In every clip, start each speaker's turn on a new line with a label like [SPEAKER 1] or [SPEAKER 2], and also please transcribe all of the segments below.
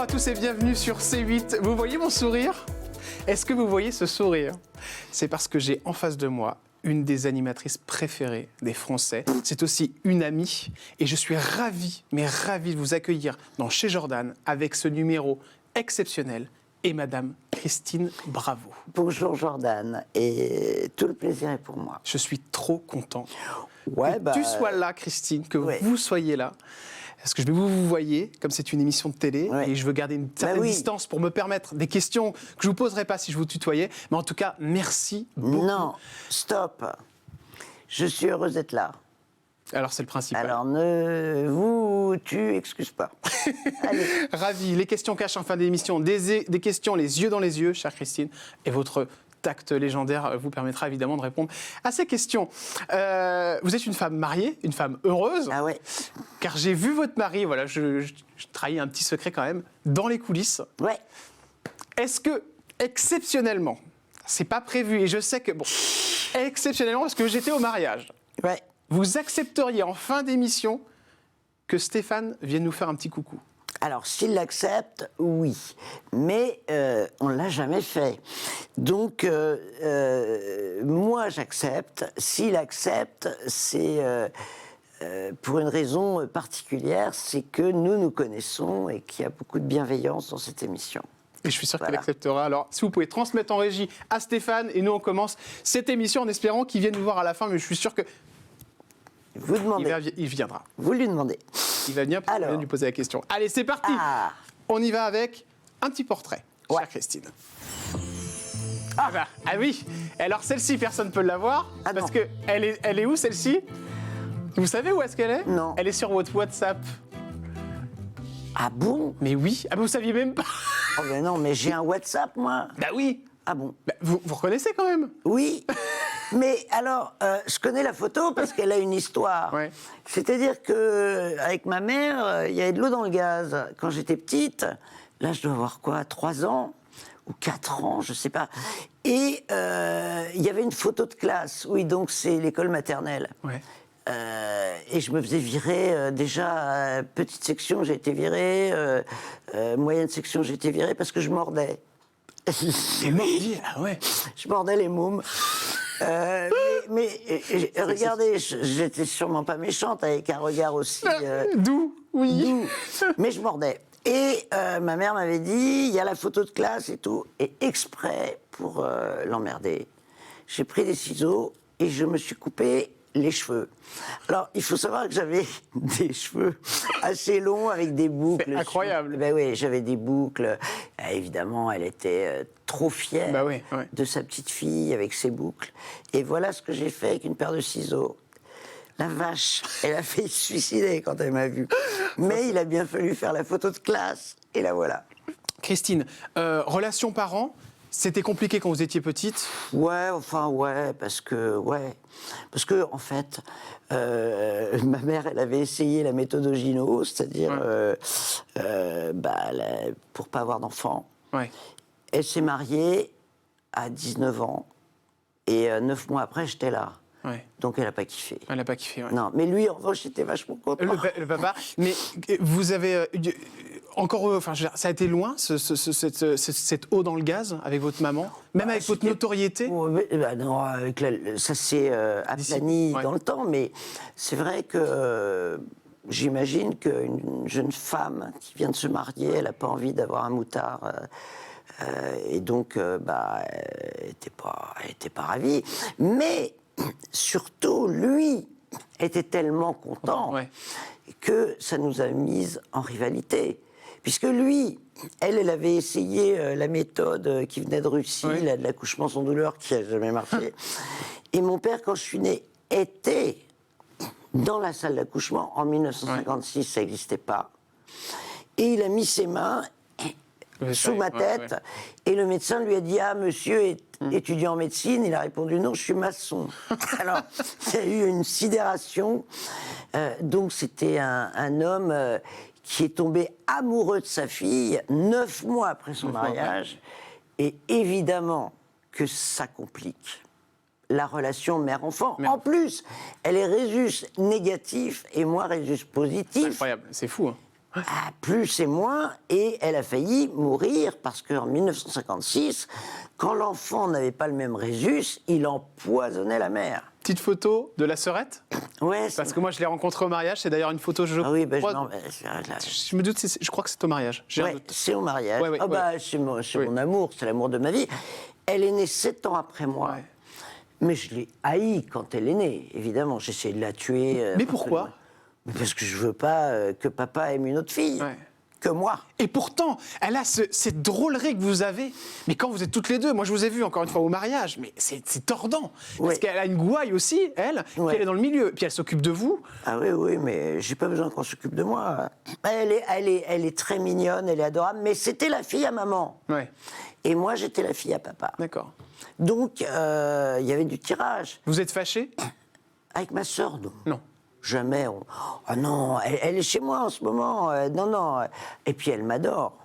[SPEAKER 1] à tous et bienvenue sur C8. Vous voyez mon sourire? Est-ce que vous voyez ce sourire? C'est parce que j'ai en face de moi une des animatrices préférées des Français. C'est aussi une amie et je suis ravi, mais ravi de vous accueillir dans Chez Jordan avec ce numéro exceptionnel et Madame Christine Bravo.
[SPEAKER 2] Bonjour Jordan, et tout le plaisir est pour moi.
[SPEAKER 1] Je suis trop content
[SPEAKER 2] que
[SPEAKER 1] tu sois là, Christine, que vous soyez là. Parce que je vais vous voyez, comme c'est une émission de télé, et je veux garder une certaine distance pour me permettre des questions que je ne vous poserai pas si je vous tutoyais. Mais en tout cas, merci beaucoup.
[SPEAKER 2] Non, stop. Je suis heureuse d'être là.
[SPEAKER 1] Alors c'est le principal.
[SPEAKER 2] Alors tu excuses pas. Allez.
[SPEAKER 1] Ravi. Les questions cachent en fin d'émission. Des questions les yeux dans les yeux, chère Christine. Et votre tact légendaire vous permettra évidemment de répondre à ces questions. Vous êtes une femme mariée, une femme heureuse.
[SPEAKER 2] Ah ouais.
[SPEAKER 1] Car j'ai vu votre mari, voilà, je trahis un petit secret quand même, dans les coulisses.
[SPEAKER 2] Ouais.
[SPEAKER 1] Est-ce que, exceptionnellement, c'est pas prévu, et je sais que, bon, exceptionnellement, parce que j'étais au mariage, vous accepteriez en fin d'émission que Stéphane vienne nous faire un petit coucou?
[SPEAKER 2] Alors, s'il l'accepte, oui. Mais on ne l'a jamais fait. Donc, moi, j'accepte. S'il accepte, c'est pour une raison particulière, c'est que nous nous connaissons et qu'il y a beaucoup de bienveillance dans cette émission.
[SPEAKER 1] Et je suis sûr qu'il acceptera. Alors, si vous pouvez transmettre en régie à Stéphane, et nous, on commence cette émission en espérant qu'il vienne nous voir à la fin, mais je suis sûr que...
[SPEAKER 2] Vous demandez.
[SPEAKER 1] Il viendra.
[SPEAKER 2] Vous lui demandez.
[SPEAKER 1] Il va venir pour lui poser la question. Allez, c'est parti. On y va avec un petit portrait, chère Christine. Ah oui. Alors celle-ci, personne ne peut l'avoir parce que elle est où celle-ci? Vous savez où est-ce qu'elle est?
[SPEAKER 2] Non.
[SPEAKER 1] Elle est sur votre WhatsApp.
[SPEAKER 2] Ah bon?
[SPEAKER 1] Mais oui. Ah, vous saviez même pas?
[SPEAKER 2] Oh mais non, mais j'ai un WhatsApp moi.
[SPEAKER 1] Bah oui.
[SPEAKER 2] Ah bon?
[SPEAKER 1] Bah, vous reconnaissez quand même?
[SPEAKER 2] Oui. Mais alors, je connais la photo parce qu'elle a une histoire.
[SPEAKER 1] Ouais.
[SPEAKER 2] C'est-à-dire qu'avec ma mère, il y avait de l'eau dans le gaz. Quand j'étais petite, là je dois avoir quoi, 3 ans ou 4 ans, je sais pas. Et il y avait une photo de classe. Oui, donc c'est l'école maternelle.
[SPEAKER 1] Ouais.
[SPEAKER 2] Et je me faisais virer, déjà, petite section, j'ai été virée, moyenne section, j'ai été virée parce que je mordais.
[SPEAKER 1] C'est mordi, ah ouais.
[SPEAKER 2] Je mordais les mômes. Regardez, j'étais sûrement pas méchante, avec un regard aussi...
[SPEAKER 1] doux, oui.
[SPEAKER 2] Doux, mais je mordais. Et ma mère m'avait dit, il y a la photo de classe et tout, et exprès pour l'emmerder, j'ai pris des ciseaux et je me suis coupé les cheveux. Alors, il faut savoir que j'avais des cheveux assez longs avec des boucles.
[SPEAKER 1] C'est incroyable.
[SPEAKER 2] Ben oui, j'avais des boucles. Évidemment, elle était trop fière de sa petite fille avec ses boucles. Et voilà ce que j'ai fait avec une paire de ciseaux. La vache, elle a failli se suicider quand elle m'a vu. Mais il a bien fallu faire la photo de classe. Et la voilà.
[SPEAKER 1] Christine, relation parents, c'était compliqué quand vous étiez petite?
[SPEAKER 2] Ouais, parce que en fait, ma mère, elle avait essayé la méthode Ogino, c'est-à-dire pour pas avoir d'enfant.
[SPEAKER 1] Ouais.
[SPEAKER 2] Elle s'est mariée à 19 ans et 9 mois après, j'étais là.
[SPEAKER 1] Ouais.
[SPEAKER 2] Donc elle n'a pas kiffé.
[SPEAKER 1] Elle n'a pas kiffé, ouais.
[SPEAKER 2] Non, mais lui, en revanche, j'étais vachement content.
[SPEAKER 1] Le papa. Mais vous avez encore, ça a été loin, cette eau dans le gaz avec votre maman, même avec votre notoriété.
[SPEAKER 2] Non, ça s'est aplani dans le temps, mais c'est vrai que j'imagine qu'une jeune femme qui vient de se marier, elle n'a pas envie d'avoir un moutard. Et donc, elle n'était pas ravie. Mais surtout, lui était tellement content que ça nous a mises en rivalité. Puisque lui, elle avait essayé la méthode qui venait de Russie, de l'accouchement sans douleur, qui n'a jamais marché. Et mon père, quand je suis née, était dans la salle d'accouchement. En 1956, ça n'existait pas. Et il a mis ses mains sous ma tête, et le médecin lui a dit « Ah, monsieur est étudiant en médecine ?» Il a répondu « Non, je suis maçon. » Alors, il y a eu une sidération. Donc, c'était un homme qui est tombé amoureux de sa fille 9 mois après son mariage. Et évidemment que ça complique la relation mère-enfant. En plus, elle est résus négatif et moi résus positif.
[SPEAKER 1] C'est incroyable, c'est fou. Hein.
[SPEAKER 2] plus c'est moins, et elle a failli mourir parce qu'en 1956, quand l'enfant n'avait pas le même rhésus, il empoisonnait la mère.
[SPEAKER 1] Petite photo de la sœurette.
[SPEAKER 2] Ouais.
[SPEAKER 1] Parce que moi, je l'ai rencontrée au mariage. C'est d'ailleurs une photo.
[SPEAKER 2] Ah oui, ben
[SPEAKER 1] je me doute. Je crois que c'est au mariage.
[SPEAKER 2] Ouais, c'est au mariage.
[SPEAKER 1] Ouais,
[SPEAKER 2] c'est mon amour, c'est l'amour de ma vie. Elle est née 7 ans après moi. Ouais. Mais je l'ai haïe quand elle est née, évidemment. J'ai essayé de la tuer.
[SPEAKER 1] Mais pourquoi ?
[SPEAKER 2] Parce que je veux pas que papa aime une autre fille. Ouais. Que moi.
[SPEAKER 1] Et pourtant, elle a cette drôlerie que vous avez. Mais quand vous êtes toutes les deux, moi je vous ai vu encore une fois au mariage, mais c'est tordant. Ouais. Parce qu'elle a une gouaille aussi, elle, puis elle est dans le milieu, puis elle s'occupe de vous.
[SPEAKER 2] Ah oui, mais j'ai pas besoin qu'on s'occupe de moi. Elle est très mignonne, elle est adorable, mais c'était la fille à maman. Ouais. Et moi j'étais la fille à papa.
[SPEAKER 1] D'accord.
[SPEAKER 2] Donc il y avait du tirage.
[SPEAKER 1] Vous êtes fâché ?
[SPEAKER 2] Avec ma sœur, non.
[SPEAKER 1] Non.
[SPEAKER 2] Jamais. Oh non, elle est chez moi en ce moment. Non. Et puis elle m'adore.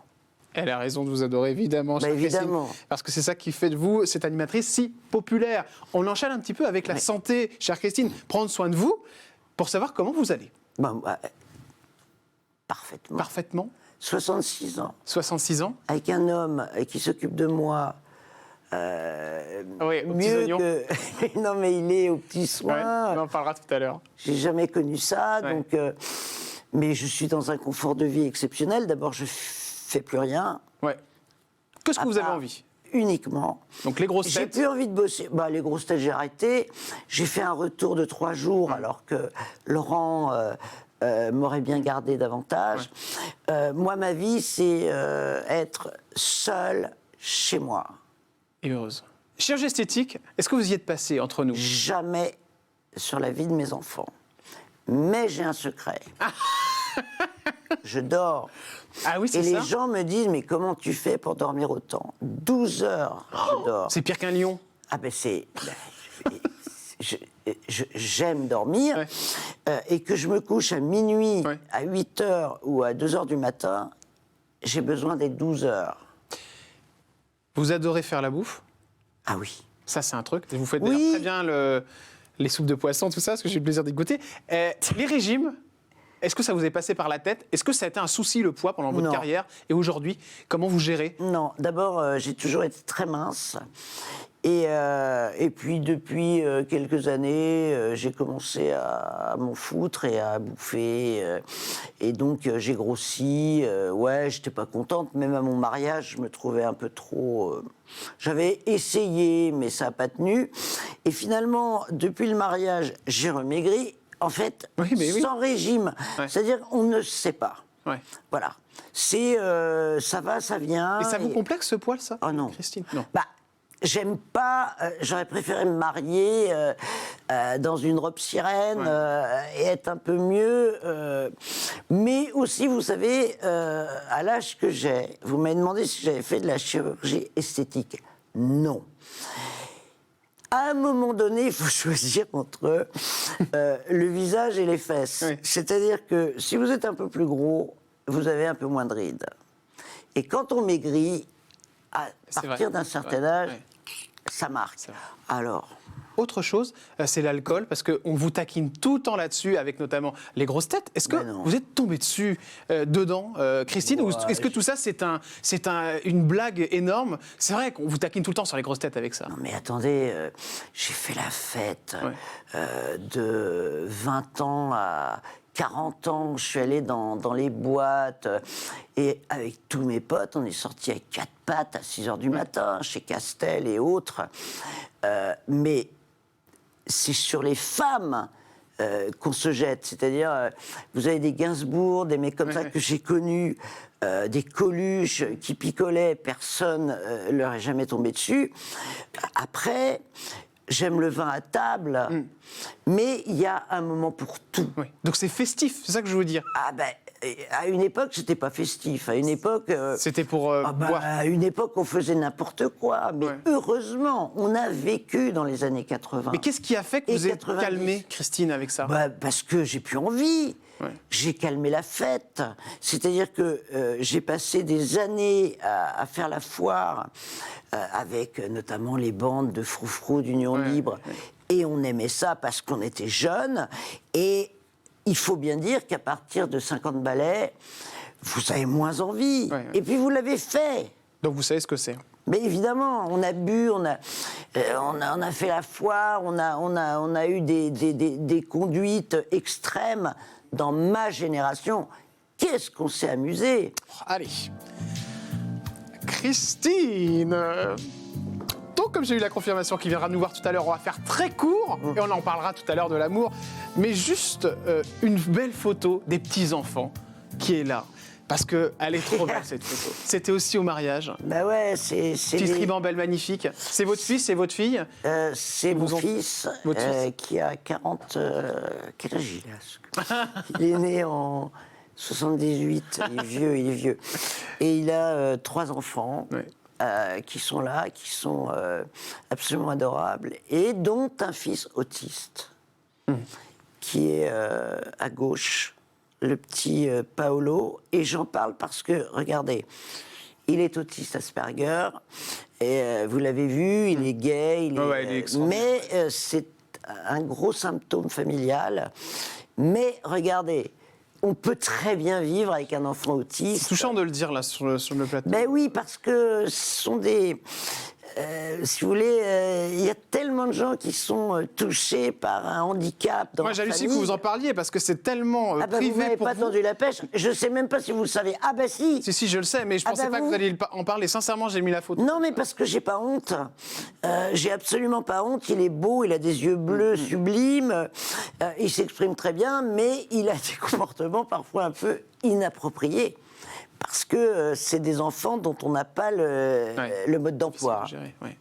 [SPEAKER 1] Elle a raison de vous adorer, évidemment.
[SPEAKER 2] Évidemment.
[SPEAKER 1] Parce que c'est ça qui fait de vous, cette animatrice, si populaire. On enchaîne un petit peu avec la santé, chère Christine. Prendre soin de vous pour savoir comment vous allez.
[SPEAKER 2] Parfaitement.
[SPEAKER 1] Parfaitement.
[SPEAKER 2] 66 ans.
[SPEAKER 1] 66 ans.
[SPEAKER 2] Avec un homme qui s'occupe de moi.
[SPEAKER 1] Oui,
[SPEAKER 2] mieux que... Non, mais il est aux petits soins.
[SPEAKER 1] Ouais, on en parlera tout à l'heure.
[SPEAKER 2] J'ai jamais connu ça, donc... mais je suis dans un confort de vie exceptionnel. D'abord, je fais plus rien.
[SPEAKER 1] Ouais. Qu'est-ce que vous avez envie ?
[SPEAKER 2] Uniquement.
[SPEAKER 1] Donc les grosses têtes.
[SPEAKER 2] J'ai plus envie de bosser. Les grosses têtes, j'ai arrêté. J'ai fait un retour de 3 jours, alors que Laurent m'aurait bien gardé davantage. Ouais. Moi, ma vie, c'est être seule chez moi.
[SPEAKER 1] Et heureuse. Chirurgie esthétique, est-ce que vous y êtes passé entre nous ?
[SPEAKER 2] Jamais sur la vie de mes enfants. Mais j'ai un secret. Je dors.
[SPEAKER 1] Ah oui, c'est ça.
[SPEAKER 2] Et les gens me disent, mais comment tu fais pour dormir autant ? 12 heures, je dors.
[SPEAKER 1] C'est pire qu'un lion.
[SPEAKER 2] Ah ben c'est... J'aime dormir, et que je me couche à minuit, à 8 heures ou à 2 heures du matin, j'ai besoin des 12 heures.
[SPEAKER 1] Vous adorez faire la bouffe ?
[SPEAKER 2] Ah oui.
[SPEAKER 1] Ça, c'est un truc. Vous faites très bien les soupes de poisson, tout ça, parce que j'ai eu le plaisir d'y goûter. Les régimes, est-ce que ça vous est passé par la tête ? Est-ce que ça a été un souci, le poids, pendant votre carrière ? Et aujourd'hui, comment vous gérez ?
[SPEAKER 2] Non. D'abord, j'ai toujours été très mince. Et puis, depuis quelques années, j'ai commencé à m'en foutre et à bouffer. Et donc, j'ai grossi. J'étais pas contente. Même à mon mariage, je me trouvais un peu trop... J'avais essayé, mais ça n'a pas tenu. Et finalement, depuis le mariage, j'ai remaigri. En fait, sans régime. Ouais. C'est-à-dire, on ne sait pas. Ouais. Voilà. C'est... ça va, ça vient.
[SPEAKER 1] Et ça vous complexe, ce poil, ça ?
[SPEAKER 2] Oh non.
[SPEAKER 1] Christine ? Non.
[SPEAKER 2] J'aime pas, j'aurais préféré me marier dans une robe sirène et être un peu mieux. Mais aussi, vous savez, à l'âge que j'ai, vous m'avez demandé si j'avais fait de la chirurgie esthétique. Non. À un moment donné, il faut choisir entre le visage et les fesses. Oui. C'est-à-dire que si vous êtes un peu plus gros, vous avez un peu moins de rides. Et quand on maigrit, à partir d'un certain âge, ça marque. Alors...
[SPEAKER 1] Autre chose, c'est l'alcool, parce qu'on vous taquine tout le temps là-dessus, avec notamment les grosses têtes. Est-ce que vous êtes tombé dessus, dedans, Christine, ou est-ce que tout ça, c'est une blague énorme ? C'est vrai qu'on vous taquine tout le temps sur les grosses têtes avec ça.
[SPEAKER 2] Non mais attendez, j'ai fait la fête de 20 ans à 40 ans, je suis allé dans les boîtes, et avec tous mes potes, on est sortis à 4 pattes à 6 heures du matin, chez Castel et autres. Mais c'est sur les femmes qu'on se jette. C'est-à-dire, vous avez des Gainsbourg, des mecs comme ça que j'ai connus, des Coluche qui picolaient, personne leur est jamais tombé dessus. Après... J'aime le vin à table, mais il y a un moment pour tout.
[SPEAKER 1] Oui. Donc c'est festif, c'est ça que je veux dire.
[SPEAKER 2] Ah ben, à une époque, c'était pas festif. À une époque...
[SPEAKER 1] c'était pour boire.
[SPEAKER 2] À une époque, on faisait n'importe quoi. Mais heureusement, on a vécu dans les années 80.
[SPEAKER 1] Mais qu'est-ce qui a fait que vous êtes calmée, Christine, avec ça ?
[SPEAKER 2] Parce que j'ai plus envie. Ouais. J'ai calmé la fête. C'est-à-dire que j'ai passé des années à faire la foire avec notamment les bandes de Froufrou d'Union Libre. Ouais. Et on aimait ça parce qu'on était jeunes. Et il faut bien dire qu'à partir de 50 ballets, vous avez moins envie.
[SPEAKER 1] Ouais.
[SPEAKER 2] Et puis vous l'avez fait.
[SPEAKER 1] Donc vous savez ce que c'est.
[SPEAKER 2] Mais évidemment, on a bu, on a fait la foire, on a eu des conduites extrêmes dans ma génération. Qu'est-ce qu'on s'est amusé.
[SPEAKER 1] Allez. Christine. Donc, comme j'ai eu la confirmation qu'il viendra nous voir tout à l'heure, on va faire très court et on en parlera tout à l'heure de l'amour. Mais juste une belle photo des petits-enfants qui est là. Parce qu'elle est trop belle, cette photo. C'était aussi au mariage.
[SPEAKER 2] Bah ouais, c'est
[SPEAKER 1] Petite ribambelle magnifique. C'est votre fils, c'est votre fille
[SPEAKER 2] c'est mon fils, qui a 40... quel âge il a? Il est né en 78, il est vieux. Et il a 3 enfants. Ouais. Qui sont là, qui sont absolument adorables, et dont un fils autiste, qui est à gauche, le petit Paolo, et j'en parle parce que, regardez, il est autiste Asperger, et vous l'avez vu, il est gay, mais c'est un gros symptôme familial, mais regardez, on peut très bien vivre avec un enfant autiste.
[SPEAKER 1] C'est touchant de le dire là sur le plateau.
[SPEAKER 2] Ben oui, parce que ce sont des... si vous voulez, il y a tellement de gens qui sont touchés par un handicap dans
[SPEAKER 1] Moi, j'hallucine que vous en parliez, parce que c'est tellement privé
[SPEAKER 2] vous m'avez
[SPEAKER 1] pour
[SPEAKER 2] pas
[SPEAKER 1] vous.
[SPEAKER 2] tendu la pêche. Je sais même pas si vous le savez. Ah ben si.
[SPEAKER 1] Si, je le sais, mais je pensais pas que vous alliez en parler. Sincèrement, j'ai mis la photo.
[SPEAKER 2] Non, mais parce que j'ai pas honte. J'ai absolument pas honte. Il est beau, il a des yeux bleus sublimes, il s'exprime très bien, mais il a des comportements parfois un peu inappropriés. Parce que c'est des enfants dont on n'a pas le mode d'emploi.
[SPEAKER 1] Ouais.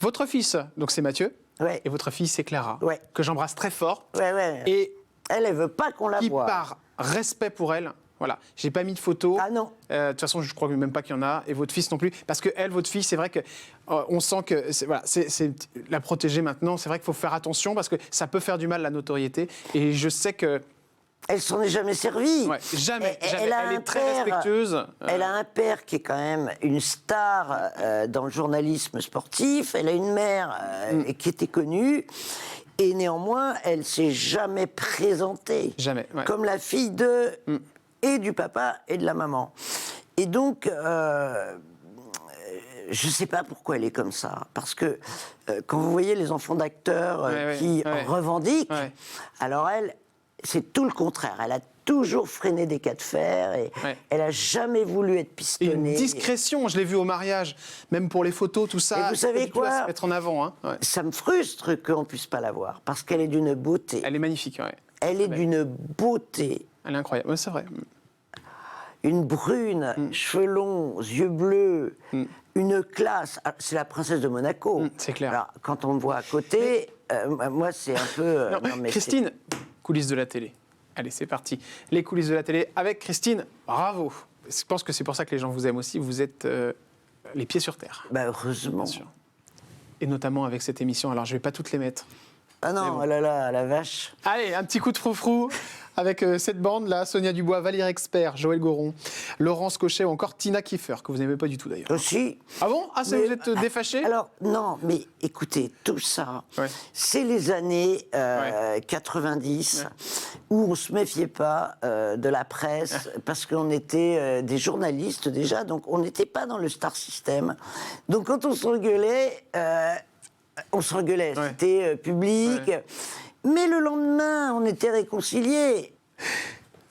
[SPEAKER 1] Votre fils, donc c'est Mathieu,
[SPEAKER 2] ouais.
[SPEAKER 1] Et votre fille, c'est Clara,
[SPEAKER 2] ouais.
[SPEAKER 1] Que j'embrasse très fort.
[SPEAKER 2] Ouais.
[SPEAKER 1] Et
[SPEAKER 2] elle veut pas qu'on la voie.
[SPEAKER 1] Par respect pour elle, voilà, j'ai pas mis de photo.
[SPEAKER 2] Ah non.
[SPEAKER 1] De toute façon, je crois même pas qu'il y en a, et votre fils non plus, parce que elle, votre fille, c'est vrai que on sent que c'est la protéger maintenant. C'est vrai qu'il faut faire attention parce que ça peut faire du mal la notoriété, et je sais que.
[SPEAKER 2] Elle s'en est jamais servie.
[SPEAKER 1] Ouais, jamais. Elle est très respectueuse.
[SPEAKER 2] Elle a un père qui est quand même une star dans le journalisme sportif. Elle a une mère qui était connue. Et néanmoins, elle s'est jamais présentée.
[SPEAKER 1] Jamais. Ouais.
[SPEAKER 2] Comme la fille et du papa et de la maman. Et donc, je ne sais pas pourquoi elle est comme ça. Parce que quand vous voyez les enfants d'acteurs qui revendiquent, alors elle... C'est tout le contraire. Elle a toujours freiné des cas de fer et elle n'a jamais voulu être pistonnée.
[SPEAKER 1] Et une discrétion, je l'ai vu au mariage, même pour les photos, tout ça.
[SPEAKER 2] Et vous savez quoi ?
[SPEAKER 1] Se mettre en avant. Hein. Ouais.
[SPEAKER 2] Ça me frustre qu'on ne puisse pas la voir parce qu'elle est d'une beauté.
[SPEAKER 1] Elle est magnifique, ouais.
[SPEAKER 2] Elle est d'une beauté.
[SPEAKER 1] Elle est incroyable, c'est vrai.
[SPEAKER 2] Une brune, cheveux longs, yeux bleus, une classe. C'est la princesse de Monaco.
[SPEAKER 1] C'est clair.
[SPEAKER 2] Alors, quand on me voit à côté, moi, c'est un peu...
[SPEAKER 1] Christine, coulisses de la télé. Allez, c'est parti. Les coulisses de la télé avec Christine. Bravo. Je pense que c'est pour ça que les gens vous aiment aussi. Vous êtes les pieds sur terre.
[SPEAKER 2] Bah, heureusement.
[SPEAKER 1] Bien sûr. Et notamment avec cette émission. Alors, je ne vais pas toutes les mettre.
[SPEAKER 2] Ah non, bon. Oh là là, la vache.
[SPEAKER 1] Allez, un petit coup de froufrou avec cette bande-là. Sonia Dubois, Valérie Expert, Joël Goron, Laurence Cochet ou encore Tina Kiefer, que vous n'aimez pas du tout d'ailleurs.
[SPEAKER 2] Aussi.
[SPEAKER 1] Ah bon ? Ah, ça, vous êtes défâché ?
[SPEAKER 2] Alors, non, mais écoutez, tout ça, c'est les années 90 où on ne se méfiait pas de la presse parce qu'on était des journalistes déjà, donc on n'était pas dans le star system. Donc quand on s'engueulait, c'était public. Ouais. Mais le lendemain, on était réconciliés.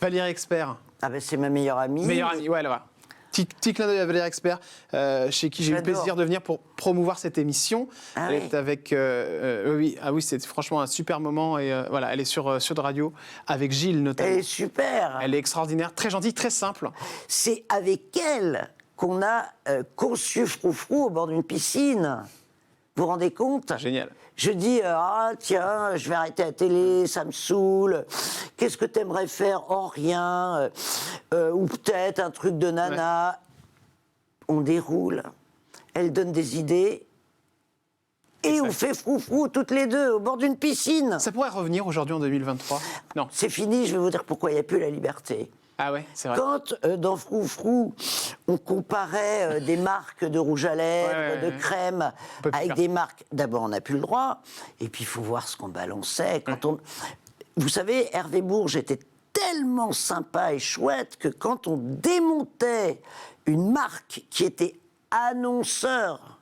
[SPEAKER 2] Valérie
[SPEAKER 1] Expert.
[SPEAKER 2] Ah ben c'est ma meilleure amie.
[SPEAKER 1] Meilleure amie, ouais, là-bas. Petit clin d'œil à Valérie Expert, chez qui j'ai eu le plaisir de venir pour promouvoir cette émission. Elle est avec... oui, c'est franchement un super moment. Et voilà, elle est sur Sud Radio, avec Gilles notamment.
[SPEAKER 2] Elle est super.
[SPEAKER 1] Elle est extraordinaire, très gentille, très simple.
[SPEAKER 2] C'est avec elle qu'on a conçu Froufrou au bord d'une piscine. Vous vous rendez compte ?
[SPEAKER 1] Génial.
[SPEAKER 2] Je dis, tiens, je vais arrêter la télé, ça me saoule. Qu'est-ce que t'aimerais faire ? Oh, rien. Ou peut-être un truc de nana. Ouais. On déroule. Elle donne des idées. Et on fait Froufrou toutes les deux, au bord d'une piscine.
[SPEAKER 1] Ça pourrait revenir aujourd'hui en 2023 ? Non.
[SPEAKER 2] C'est fini, je vais vous dire pourquoi il n'y a plus la liberté.
[SPEAKER 1] Ah ouais, c'est vrai.
[SPEAKER 2] Quand, dans Froufrou, on comparait des marques de rouge à lèvres, de crème, avec des marques... D'abord, on n'a plus le droit, et puis il faut voir ce qu'on balançait. Quand vous savez, Hervé Bourges était tellement sympa et chouette que quand on démontait une marque qui était annonceur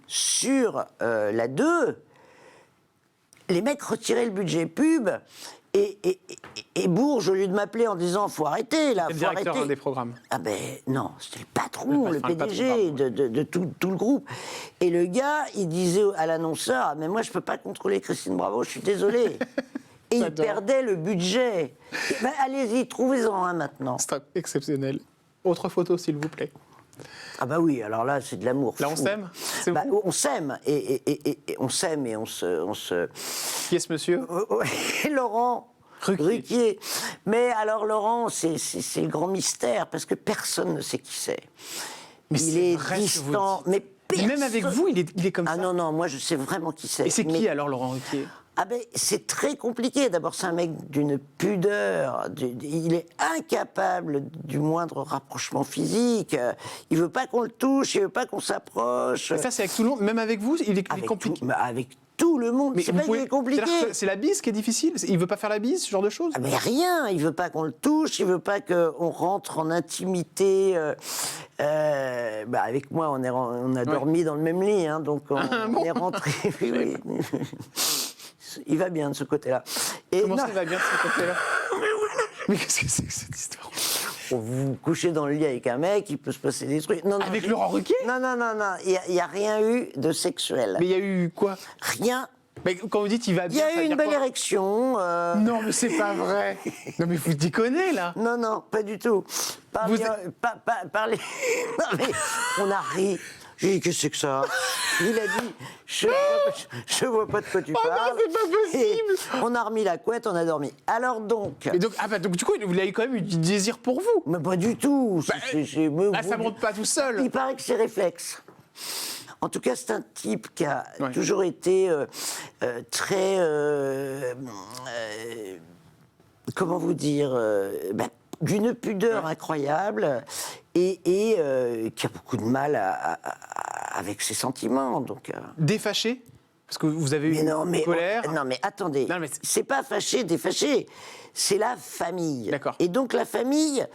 [SPEAKER 2] sur la 2, les mecs retiraient le budget pub et Bourges, au lieu de m'appeler en disant « faut arrêter, là,
[SPEAKER 1] Le
[SPEAKER 2] faut
[SPEAKER 1] directeur
[SPEAKER 2] arrêter ».
[SPEAKER 1] des programmes.
[SPEAKER 2] Ah ben non, c'était le patron, le
[SPEAKER 1] patron,
[SPEAKER 2] PDG de tout le groupe. Et le gars, il disait à l'annonceur « ah, mais moi je peux pas contrôler Christine Bravo, je suis désolé ». Et il perdait le budget. Ben, allez-y, trouvez-en un maintenant.
[SPEAKER 1] C'est exceptionnel. Autre photo, s'il vous plaît.
[SPEAKER 2] Ah bah oui, alors là, c'est de l'amour.
[SPEAKER 1] Là, on
[SPEAKER 2] fou.
[SPEAKER 1] s'aime. C'est
[SPEAKER 2] Bah,
[SPEAKER 1] vous.
[SPEAKER 2] on s'aime, et on s'aime, et on se...
[SPEAKER 1] Qui est ce monsieur?
[SPEAKER 2] Laurent
[SPEAKER 1] Ruquier.
[SPEAKER 2] Ruquier. Mais alors, Laurent, c'est le grand mystère, parce que personne ne sait qui c'est.
[SPEAKER 1] Mais
[SPEAKER 2] Il
[SPEAKER 1] c'est
[SPEAKER 2] est
[SPEAKER 1] vrai ce que vous
[SPEAKER 2] distant,
[SPEAKER 1] dites.
[SPEAKER 2] mais personne...
[SPEAKER 1] Même avec vous, il est comme
[SPEAKER 2] Ah
[SPEAKER 1] ça.
[SPEAKER 2] non, non, moi, je sais vraiment qui c'est.
[SPEAKER 1] Et c'est
[SPEAKER 2] Mais-
[SPEAKER 1] qui alors, Laurent Ruquier?
[SPEAKER 2] Ah ben, c'est très compliqué. D'abord, c'est un mec d'une pudeur. Il est incapable du moindre rapprochement physique. Il veut pas qu'on le touche, il veut pas qu'on s'approche.
[SPEAKER 1] Et ça, c'est avec tout le monde. Même avec vous, il est
[SPEAKER 2] Avec
[SPEAKER 1] compliqué.
[SPEAKER 2] avec tout le monde. C'est
[SPEAKER 1] vous
[SPEAKER 2] pas qu'il est compliqué.
[SPEAKER 1] c'est-à-dire que c'est la bise qui est difficile. Il veut pas faire la bise, ce genre de choses.
[SPEAKER 2] Ah mais rien, il veut pas qu'on le touche, il veut pas qu'on rentre en intimité. Avec moi, on a dormi dans le même lit, hein, donc on est rentré. Oui, oui. Il va bien de ce côté-là. Et
[SPEAKER 1] Comment
[SPEAKER 2] non,
[SPEAKER 1] ça va bien de ce côté-là? Mais qu'est-ce que c'est que cette histoire?
[SPEAKER 2] vous vous couchez dans le lit avec un mec, il peut se passer des trucs. Non, non,
[SPEAKER 1] Avec Laurent Ruquier?
[SPEAKER 2] Non, non, non, non, il n'y a rien eu de sexuel.
[SPEAKER 1] Mais il y a eu quoi?
[SPEAKER 2] Rien.
[SPEAKER 1] Mais quand vous dites il va
[SPEAKER 2] Il y
[SPEAKER 1] bien, ça
[SPEAKER 2] a eu
[SPEAKER 1] veut
[SPEAKER 2] une
[SPEAKER 1] dire
[SPEAKER 2] belle
[SPEAKER 1] quoi?
[SPEAKER 2] érection.
[SPEAKER 1] Non, mais c'est pas vrai. Non, mais vous déconnez là.
[SPEAKER 2] Non, non, pas du tout.
[SPEAKER 1] Vous
[SPEAKER 2] Parlez. Non, mais on a ri. J'ai dit, qu'est-ce que c'est que ça? Il a dit, je vois pas de quoi tu
[SPEAKER 1] Oh
[SPEAKER 2] parles.
[SPEAKER 1] non, c'est pas possible.
[SPEAKER 2] Et on a remis la couette, on a dormi. Alors donc.
[SPEAKER 1] Et donc, donc du coup, vous avez quand même eu du désir pour vous.
[SPEAKER 2] Mais pas du tout.
[SPEAKER 1] Ça monte pas tout seul.
[SPEAKER 2] Il paraît que c'est réflexe. En tout cas, c'est un type qui a
[SPEAKER 1] Ouais.
[SPEAKER 2] toujours été très... comment vous dire d'une pudeur incroyable et qui a beaucoup de mal avec ses sentiments. Donc,
[SPEAKER 1] Défâché? Parce que vous avez eu
[SPEAKER 2] mais
[SPEAKER 1] une colère.
[SPEAKER 2] non, mais attendez.
[SPEAKER 1] Non, mais
[SPEAKER 2] c'est pas fâché, défâché. C'est la famille.
[SPEAKER 1] D'accord.
[SPEAKER 2] Et donc, la famille...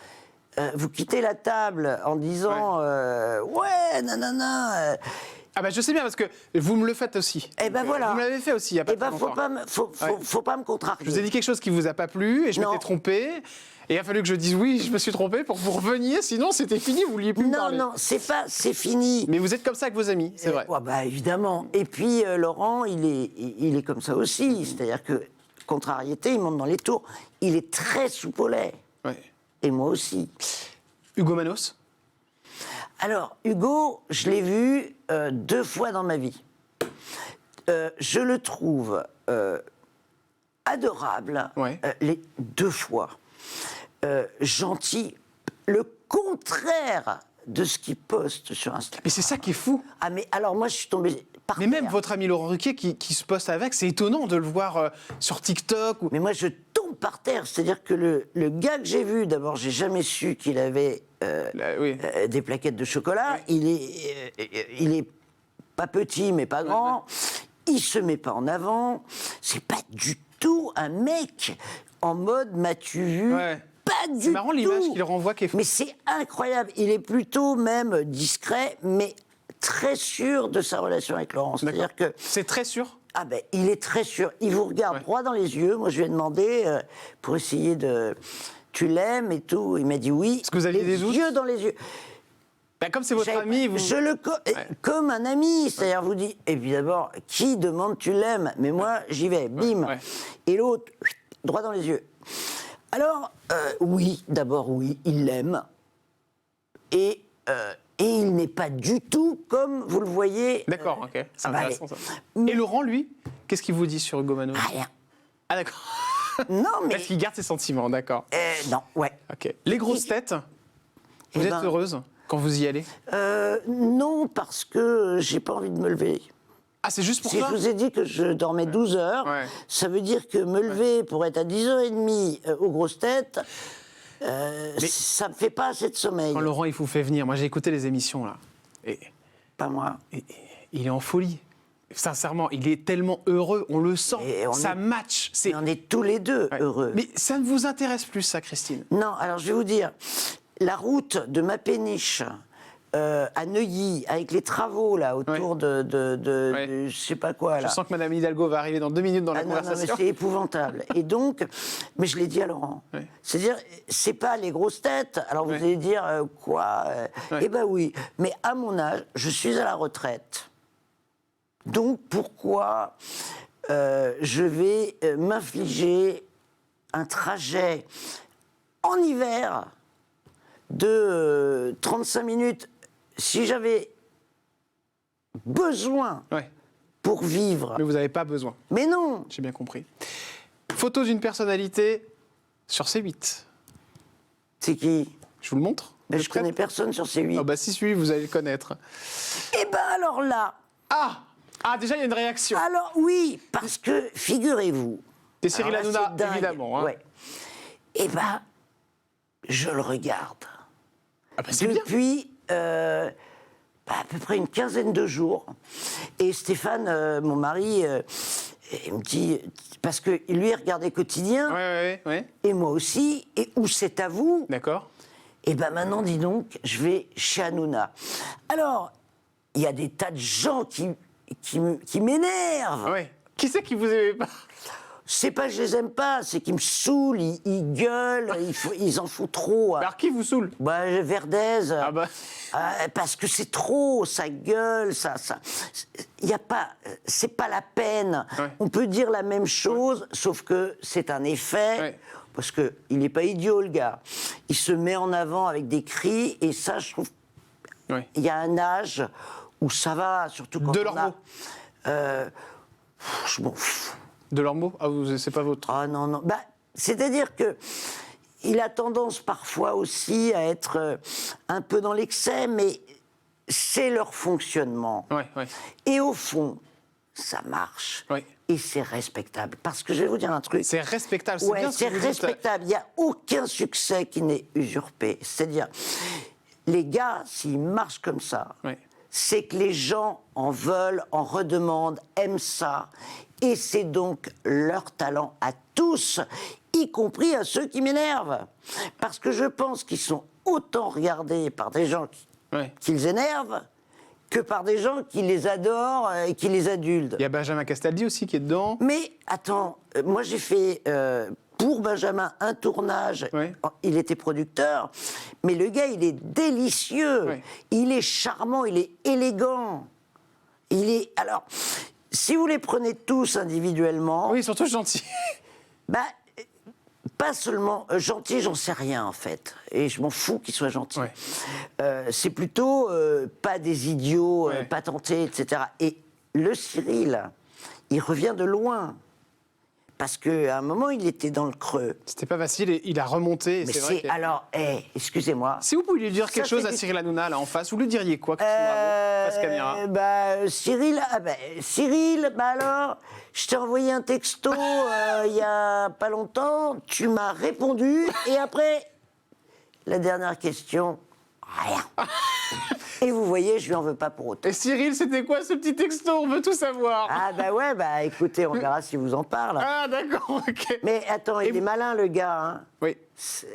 [SPEAKER 2] vous quittez la table en disant ouais, nanana.
[SPEAKER 1] Ah bah je sais bien parce que vous me le faites aussi.
[SPEAKER 2] Eh ben voilà.
[SPEAKER 1] Vous me l'avez fait aussi il y a pas
[SPEAKER 2] Eh ben
[SPEAKER 1] très
[SPEAKER 2] faut
[SPEAKER 1] longtemps.
[SPEAKER 2] pas me contrarier.
[SPEAKER 1] Je vous ai dit quelque chose qui vous a pas plu et je
[SPEAKER 2] Non.
[SPEAKER 1] m'étais trompé. Et il a fallu que je dise oui, je me suis trompé pour que vous reveniez, sinon c'était fini, vous vouliez plus me
[SPEAKER 2] Non,
[SPEAKER 1] parler.
[SPEAKER 2] non, c'est fini.
[SPEAKER 1] Mais vous êtes comme ça avec vos amis, c'est vrai.
[SPEAKER 2] Ouais, bah, évidemment. Et puis Laurent, il est comme ça aussi. C'est-à-dire que contrariété, il monte dans les tours. Il est très soupe au lait.
[SPEAKER 1] Ouais.
[SPEAKER 2] Et moi aussi.
[SPEAKER 1] Hugo Manos?
[SPEAKER 2] Alors, Hugo, je l'ai vu 2 fois dans ma vie. Je le trouve adorable,
[SPEAKER 1] Ouais.
[SPEAKER 2] les 2 fois. Gentil, le contraire de ce qu'il poste sur Instagram.
[SPEAKER 1] Mais c'est ça qui est fou.
[SPEAKER 2] Ah, mais alors moi, je suis tombée par
[SPEAKER 1] Mais même
[SPEAKER 2] terre.
[SPEAKER 1] votre ami Laurent Ruquier qui se poste avec, c'est étonnant de le voir sur TikTok.
[SPEAKER 2] Mais moi, je tombe par terre. C'est-à-dire que le gars que j'ai vu, d'abord, j'ai jamais su qu'il avait
[SPEAKER 1] Oui.
[SPEAKER 2] des plaquettes de chocolat. Il est pas petit, mais pas grand. Il se met pas en avant. C'est pas du tout un mec en mode m'as-tu vu?
[SPEAKER 1] Ouais.
[SPEAKER 2] Pas du tout.
[SPEAKER 1] C'est marrant l'image qu'il renvoie qui est fou.
[SPEAKER 2] Mais c'est incroyable. Il est plutôt même discret, mais très sûr de sa relation avec Laurent. C'est-à-dire que
[SPEAKER 1] C'est très sûr.
[SPEAKER 2] ah ben, il est très sûr. Il vous regarde
[SPEAKER 1] Ouais.
[SPEAKER 2] droit dans les yeux. Moi, je lui ai demandé pour essayer de... Tu l'aimes et tout. Il m'a dit oui.
[SPEAKER 1] Est-ce que vous aviez
[SPEAKER 2] les
[SPEAKER 1] des doutes?
[SPEAKER 2] yeux dans les yeux.
[SPEAKER 1] Bah, comme c'est votre
[SPEAKER 2] J'avais-
[SPEAKER 1] ami, vous...
[SPEAKER 2] Je le comme un ami. C'est-à-dire, vous dit... Et puis d'abord, qui demande tu l'aimes? Mais moi, j'y vais. Bim.
[SPEAKER 1] ouais.
[SPEAKER 2] Et l'autre, droit dans les yeux. Alors, oui, d'abord, oui, il l'aime. Et il n'est pas du tout comme vous le voyez.
[SPEAKER 1] D'accord, ok. C'est
[SPEAKER 2] ah bah,
[SPEAKER 1] intéressant ça.
[SPEAKER 2] mais-
[SPEAKER 1] Et Laurent, lui, qu'est-ce qu'il vous dit sur Hugo Manos?
[SPEAKER 2] Rien.
[SPEAKER 1] Ah d'accord.
[SPEAKER 2] Non, mais...
[SPEAKER 1] Parce qu'il garde ses sentiments, d'accord.
[SPEAKER 2] non, ouais.
[SPEAKER 1] Ok. Les grosses têtes, vous
[SPEAKER 2] Eh
[SPEAKER 1] êtes
[SPEAKER 2] ben-
[SPEAKER 1] heureuse quand vous y allez?
[SPEAKER 2] Non, parce que j'ai pas envie de me lever.
[SPEAKER 1] Ah, c'est juste pour
[SPEAKER 2] Si
[SPEAKER 1] ça?
[SPEAKER 2] je vous ai dit que je dormais 12 heures,
[SPEAKER 1] Ouais.
[SPEAKER 2] ça veut dire que me lever pour être à 10h30 aux grosses têtes, ça me fait pas assez de sommeil.
[SPEAKER 1] Quand Laurent, il vous fait venir, moi j'ai écouté les émissions là, et
[SPEAKER 2] Pas moi.
[SPEAKER 1] il est en folie. sincèrement, il est tellement heureux, on le sent, ça match.
[SPEAKER 2] On est tous les deux heureux.
[SPEAKER 1] Mais ça ne vous intéresse plus, ça, Christine?
[SPEAKER 2] Non, alors je vais vous dire, la route de ma péniche à Neuilly, avec les travaux là autour de je sais pas quoi là.
[SPEAKER 1] Je sens que Madame Hidalgo va arriver dans 2 minutes dans la conversation.
[SPEAKER 2] Non, mais c'est épouvantable. Et donc, mais je l'ai dit à Laurent. C'est-à-dire, c'est pas les grosses têtes. Alors vous allez dire quoi Eh ben oui. Mais à mon âge, je suis à la retraite. Donc pourquoi je vais m'infliger un trajet en hiver de 35 minutes si j'avais besoin pour vivre.
[SPEAKER 1] Mais vous n'avez pas besoin.
[SPEAKER 2] Mais non.
[SPEAKER 1] J'ai bien compris. Photo d'une personnalité sur C8.
[SPEAKER 2] C'est qui?
[SPEAKER 1] Je vous le montre.
[SPEAKER 2] Mais je connais personne sur C8.
[SPEAKER 1] Ah bah si celui, vous allez le connaître.
[SPEAKER 2] Eh ben alors là...
[SPEAKER 1] Ah, déjà il y a une réaction.
[SPEAKER 2] Alors oui, parce que, figurez-vous...
[SPEAKER 1] C'est Cyril Hanouna, évidemment. Hein.
[SPEAKER 2] Ouais. Eh ben, je le regarde.
[SPEAKER 1] Ah bah c'est bien.
[SPEAKER 2] Depuis à peu près une quinzaine de jours. Et Stéphane, mon mari, il me dit... Parce que lui, il regardait Quotidien.
[SPEAKER 1] Ouais.
[SPEAKER 2] Et moi aussi. Et où c'est à vous?
[SPEAKER 1] D'accord.
[SPEAKER 2] Et ben maintenant, dis donc, je vais chez Hanouna. Alors, il y a des tas de gens qui m'énervent.
[SPEAKER 1] Ouais. Qui c'est qui vous aimait pas?
[SPEAKER 2] C'est pas que je les aime pas, c'est qu'ils me saoulent, ils gueulent, ils en foutent trop.
[SPEAKER 1] Alors qui vous saoule?
[SPEAKER 2] Verdez.
[SPEAKER 1] Ah
[SPEAKER 2] parce que c'est trop, ça gueule, y a pas, c'est pas la peine.
[SPEAKER 1] Ouais.
[SPEAKER 2] On peut dire la même chose, sauf que c'est un effet.
[SPEAKER 1] Ouais.
[SPEAKER 2] Parce que il n'est pas idiot, le gars. Il se met en avant avec des cris, et ça, je trouve.
[SPEAKER 1] Ouais.
[SPEAKER 2] Il y a un âge où ça va, surtout quand
[SPEAKER 1] Delormeau.
[SPEAKER 2] je m'en fous.
[SPEAKER 1] Delormeau? Ah, c'est pas votre.
[SPEAKER 2] Ah non. C'est-à-dire que il a tendance parfois aussi à être un peu dans l'excès, mais c'est leur fonctionnement.
[SPEAKER 1] Ouais.
[SPEAKER 2] Et au fond, ça marche.
[SPEAKER 1] Ouais.
[SPEAKER 2] Et c'est respectable. Parce que je vais vous dire un truc.
[SPEAKER 1] C'est respectable.
[SPEAKER 2] Ouais,
[SPEAKER 1] bien ce
[SPEAKER 2] c'est
[SPEAKER 1] que vous dites.
[SPEAKER 2] respectable. Il n'y a aucun succès qui n'est usurpé. C'est-à-dire, les gars, s'ils marchent comme ça, c'est que les gens en veulent, en redemandent, aiment ça. Et c'est donc leur talent à tous, y compris à ceux qui m'énervent. Parce que je pense qu'ils sont autant regardés par des gens qui les énervent que par des gens qui les adorent et qui les adulent.
[SPEAKER 1] Il y a Benjamin Castaldi aussi qui est dedans.
[SPEAKER 2] Mais attends, moi j'ai fait pour Benjamin un tournage. Il était producteur, mais le gars il est délicieux, il est charmant, il est élégant. Alors, si vous les prenez tous individuellement...
[SPEAKER 1] Oui, surtout gentils.
[SPEAKER 2] Pas seulement gentils, j'en sais rien en fait. Et je m'en fous qu'ils soient gentils. C'est plutôt pas des idiots, patentés, etc. Et le Cyril, il revient de loin. Parce qu'à un moment, il était dans le creux.
[SPEAKER 1] C'était pas facile et il a remonté.
[SPEAKER 2] Mais c'est alors, excusez-moi.
[SPEAKER 1] Si vous pouviez lui dire quelque chose à Cyril Hanouna, là, en face, vous lui diriez quoi, Christine Bravo, face caméra?
[SPEAKER 2] Cyril, alors, je t'ai envoyé un texto il y a pas longtemps, tu m'as répondu, et après, la dernière question, rien. Et vous voyez, je lui en veux pas pour autant.
[SPEAKER 1] Et Cyril, c'était quoi ce petit texto? On veut tout savoir.
[SPEAKER 2] Ah écoutez, on verra si vous en parle.
[SPEAKER 1] Ah d'accord, ok.
[SPEAKER 2] Mais attends, il est malin le gars. Hein.
[SPEAKER 1] Oui.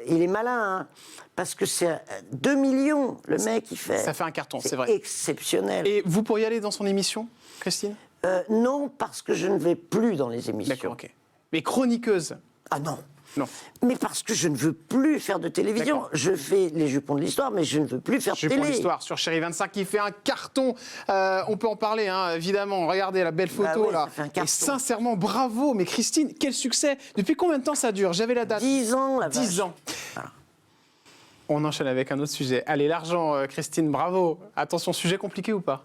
[SPEAKER 2] Il est malin, hein, parce que c'est 2 millions le mec il fait.
[SPEAKER 1] Ça fait un carton, c'est vrai.
[SPEAKER 2] Exceptionnel.
[SPEAKER 1] Et vous pourriez aller dans son émission, Christine?
[SPEAKER 2] Non, parce que je ne vais plus dans les émissions.
[SPEAKER 1] D'accord, ok. Mais chroniqueuse?
[SPEAKER 2] Ah non.
[SPEAKER 1] Non.
[SPEAKER 2] Mais parce que je ne veux plus faire de télévision. Je fais les Jupons de l'Histoire, mais je ne veux plus faire de télé.
[SPEAKER 1] Jupons de l'Histoire sur Chérie 25 qui fait un carton. On peut en parler, hein, évidemment. Regardez la belle photo là.
[SPEAKER 2] Ça fait un carton.
[SPEAKER 1] Et sincèrement, bravo. Mais Christine, quel succès. Depuis combien de temps ça dure? J'avais la date.
[SPEAKER 2] 10 ans, la
[SPEAKER 1] 10 ans.
[SPEAKER 2] Voilà.
[SPEAKER 1] On enchaîne avec un autre sujet. Allez, l'argent, Christine, bravo. Attention, sujet compliqué ou pas?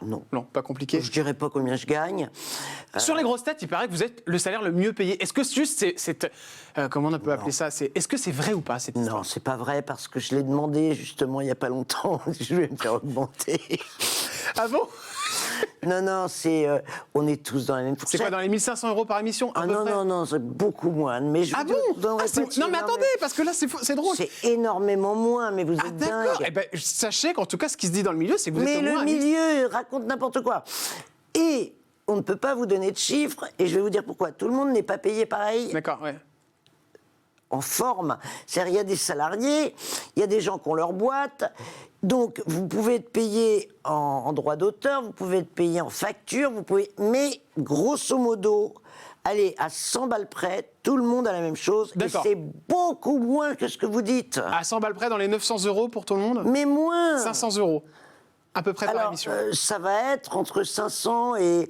[SPEAKER 2] Non.
[SPEAKER 1] Non, pas compliqué.
[SPEAKER 2] Je dirais pas combien je gagne.
[SPEAKER 1] Sur les grosses têtes, il paraît que vous êtes le salaire le mieux payé. Est-ce que c'est comment on peut appeler ça? Est-ce que c'est vrai ou pas cette histoire?
[SPEAKER 2] Non, c'est pas vrai parce que je l'ai demandé justement il y a pas longtemps. Je vais me faire augmenter.
[SPEAKER 1] Ah bon?
[SPEAKER 2] Non, on est tous dans la même fourchette.
[SPEAKER 1] C'est quoi, dans les 1 500 € par émission?
[SPEAKER 2] Non, c'est beaucoup moins. Mais je
[SPEAKER 1] ah bon? Non, mais attendez, parce que là, c'est drôle.
[SPEAKER 2] C'est énormément moins, mais vous êtes dingue.
[SPEAKER 1] Eh ben, sachez qu'en tout cas, ce qui se dit dans le milieu, c'est que vous êtes au moins
[SPEAKER 2] Mais le milieu raconte n'importe quoi. Et on ne peut pas vous donner de chiffres, et je vais vous dire pourquoi. Tout le monde n'est pas payé pareil.
[SPEAKER 1] D'accord, ouais.
[SPEAKER 2] En forme. C'est-à-dire, il y a des salariés, il y a des gens qui ont leur boîte. Donc, vous pouvez être payé en droit d'auteur, vous pouvez être payé en facture, mais grosso modo, allez, à 100 balles près, tout le monde a la même chose.
[SPEAKER 1] D'accord.
[SPEAKER 2] Et c'est beaucoup moins que ce que vous dites.
[SPEAKER 1] À 100 balles près, dans les 900 € pour tout le monde?
[SPEAKER 2] Mais moins.
[SPEAKER 1] 500 €. À peu près par
[SPEAKER 2] Alors,
[SPEAKER 1] émission.
[SPEAKER 2] Ça va être entre 500 et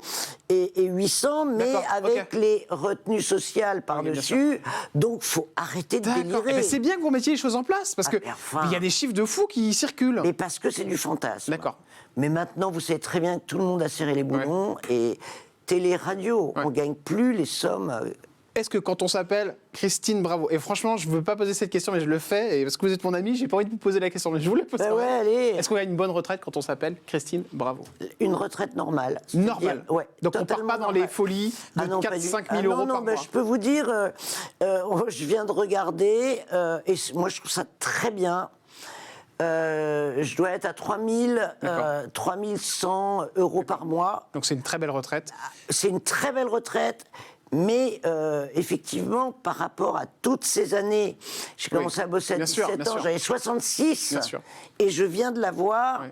[SPEAKER 2] 800, mais avec les retenues sociales par-dessus. Donc, il faut arrêter de délirer.
[SPEAKER 1] Eh ben, c'est bien que vous mettiez les choses en place, parce qu'il y a des chiffres de fous qui circulent.
[SPEAKER 2] Mais parce que c'est du fantasme.
[SPEAKER 1] D'accord.
[SPEAKER 2] Mais maintenant, vous savez très bien que tout le monde a serré les boulons. Et télé-radio, on ne gagne plus les sommes...
[SPEAKER 1] Est-ce que quand on s'appelle Christine Bravo, et franchement, je ne veux pas poser cette question, mais je le fais, et parce que vous êtes mon ami, j'ai pas envie de vous poser la question, mais je vous la pose.
[SPEAKER 2] Allez.
[SPEAKER 1] Est-ce qu'on a une bonne retraite quand on s'appelle Christine Bravo?
[SPEAKER 2] Une retraite normale.
[SPEAKER 1] Normale.
[SPEAKER 2] Ouais.
[SPEAKER 1] Donc on ne part pas dans les folies de 4-5 000 € par mois.
[SPEAKER 2] Je peux vous dire, je viens de regarder, et moi je trouve ça très bien. Je dois être à 3100 € par mois.
[SPEAKER 1] Donc c'est une très belle retraite.
[SPEAKER 2] C'est une très belle retraite. Mais effectivement, par rapport à toutes ces années, j'ai commencé à bosser à 17 ans, j'avais 66, et je viens de l'avoir.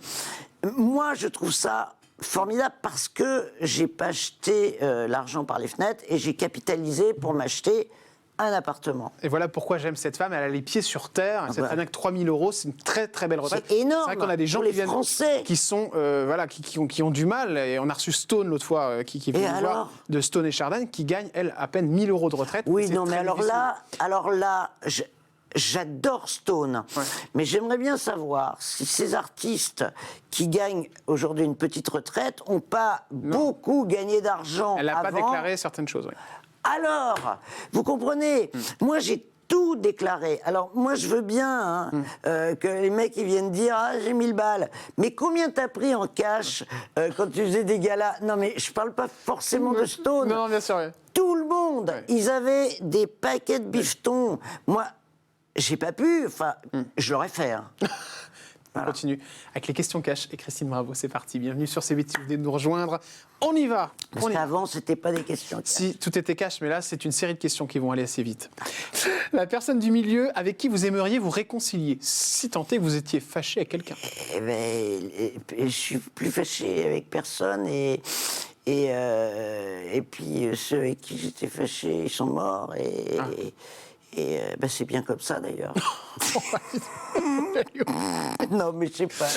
[SPEAKER 2] Moi, je trouve ça formidable parce que j'ai pas jeté l'argent par les fenêtres et j'ai capitalisé pour m'acheter un appartement.
[SPEAKER 1] Et voilà pourquoi j'aime cette femme, elle a les pieds sur terre, elle sait très bien que 3 000 €, c'est une très très belle retraite.
[SPEAKER 2] C'est énorme.
[SPEAKER 1] C'est vrai qu'on a des gens
[SPEAKER 2] pour
[SPEAKER 1] qui
[SPEAKER 2] les
[SPEAKER 1] viennent,
[SPEAKER 2] Français.
[SPEAKER 1] qui sont qui ont du mal, et on a reçu Stone l'autre fois, qui vient nous voir, de Stone et Chardin, qui gagne elle à peine 1 000 € de retraite.
[SPEAKER 2] Oui, non, mais alors là, j'adore Stone, mais j'aimerais bien savoir si ces artistes qui gagnent aujourd'hui une petite retraite n'ont pas beaucoup gagné d'argent.
[SPEAKER 1] Elle n'a pas
[SPEAKER 2] avant.
[SPEAKER 1] déclaré certaines choses. Oui.
[SPEAKER 2] Alors, vous comprenez, moi j'ai tout déclaré. Alors, moi, je veux bien que les mecs ils viennent dire « Ah, j'ai 1000 balles ». Mais combien t'as pris en cash quand tu faisais des galas? Non, mais je parle pas forcément de Stone.
[SPEAKER 1] Non, bien sûr. Oui.
[SPEAKER 2] Tout le monde, ils avaient des paquets de bifetons. Moi, j'ai pas pu, je l'aurais fait.
[SPEAKER 1] On continue avec les questions cash et Christine Bravo, c'est parti. Bienvenue sur C8 si vous venez de nous rejoindre. On y va.
[SPEAKER 2] Parce qu'avant, c'était pas des questions cash.
[SPEAKER 1] Si, tout était cash, mais là, c'est une série de questions qui vont aller assez vite. La personne du milieu avec qui vous aimeriez vous réconcilier, si tant est que vous étiez fâché avec quelqu'un.
[SPEAKER 2] Eh ben, je suis plus fâché avec personne et puis ceux avec qui j'étais fâché, ils sont morts et c'est bien comme ça d'ailleurs. Non, mais je sais pas.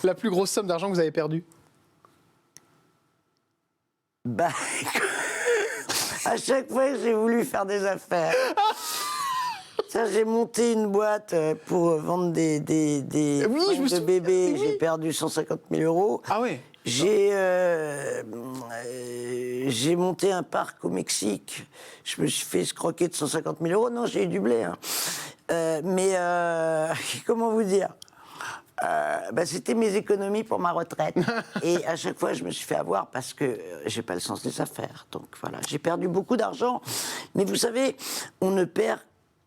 [SPEAKER 1] La plus grosse somme d'argent que vous avez perdue?
[SPEAKER 2] À chaque fois que j'ai voulu faire des affaires. Ça, j'ai monté une boîte pour vendre des de bébés. J'ai perdu 150 000 €.
[SPEAKER 1] Ah oui.
[SPEAKER 2] J'ai monté un parc au Mexique. Je me suis fait escroquer de 150 000 €. Non, j'ai eu du blé. Mais comment vous dire, c'était mes économies pour ma retraite. Et à chaque fois, je me suis fait avoir parce que j'ai pas le sens des affaires. Donc voilà, j'ai perdu beaucoup d'argent. Mais vous savez, on ne perd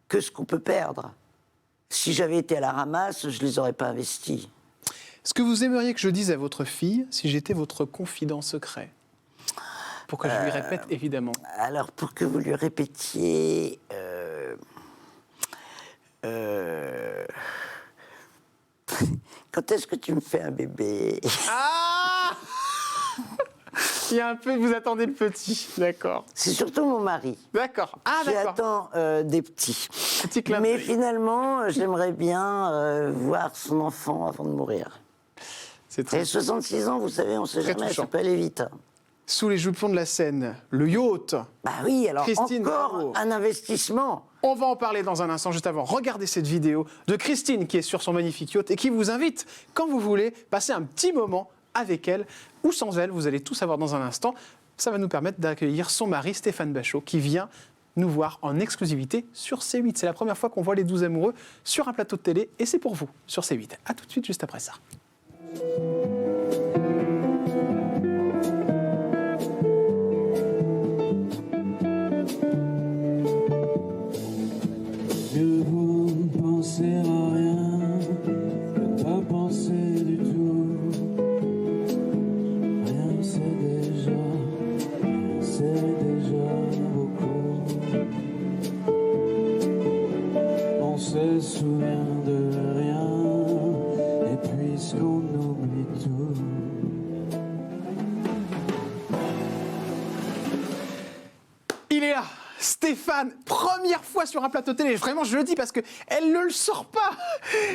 [SPEAKER 2] que ce qu'on peut perdre. Si j'avais été à la ramasse, je les aurais pas investis.
[SPEAKER 1] Est-ce que vous aimeriez que je dise à votre fille si j'étais votre confident secret? Pour que je lui répète, évidemment.
[SPEAKER 2] Alors, pour que vous lui répétiez... Quand est-ce que tu me fais un bébé?
[SPEAKER 1] Ah Il y a un peu, vous attendez le petit, d'accord.
[SPEAKER 2] C'est surtout mon mari.
[SPEAKER 1] D'accord. Ah, d'accord.
[SPEAKER 2] Qui attend des petits.
[SPEAKER 1] Petit clin
[SPEAKER 2] Mais
[SPEAKER 1] d'œil.
[SPEAKER 2] finalement, j'aimerais bien voir son enfant avant de mourir.
[SPEAKER 1] C'est très...
[SPEAKER 2] Et 66 ans, vous savez, on ne sait jamais,
[SPEAKER 1] touchant.
[SPEAKER 2] ça peut aller vite.
[SPEAKER 1] Sous les jupons de la Seine, le yacht.
[SPEAKER 2] Bah oui, alors
[SPEAKER 1] Christine
[SPEAKER 2] encore
[SPEAKER 1] Bravo.
[SPEAKER 2] un investissement.
[SPEAKER 1] On va en parler dans un instant, juste avant. Regardez cette vidéo de Christine qui est sur son magnifique yacht et qui vous invite, quand vous voulez, passer un petit moment avec elle ou sans elle. Vous allez tout savoir dans un instant. Ça va nous permettre d'accueillir son mari, Stéphane Bachot, qui vient nous voir en exclusivité sur C8. C'est la première fois qu'on voit les 12 amoureux sur un plateau de télé et c'est pour vous sur C8. A tout de suite, juste après ça.
[SPEAKER 3] Mieux vaut ne penser à rien que ne pas penser du tout. Rien c'est déjà se souvient de rien, et puisqu'on oublie tout.
[SPEAKER 1] Il est là, Stéphane, première fois sur un plateau télé. Vraiment, je le dis parce qu'elle ne le sort pas.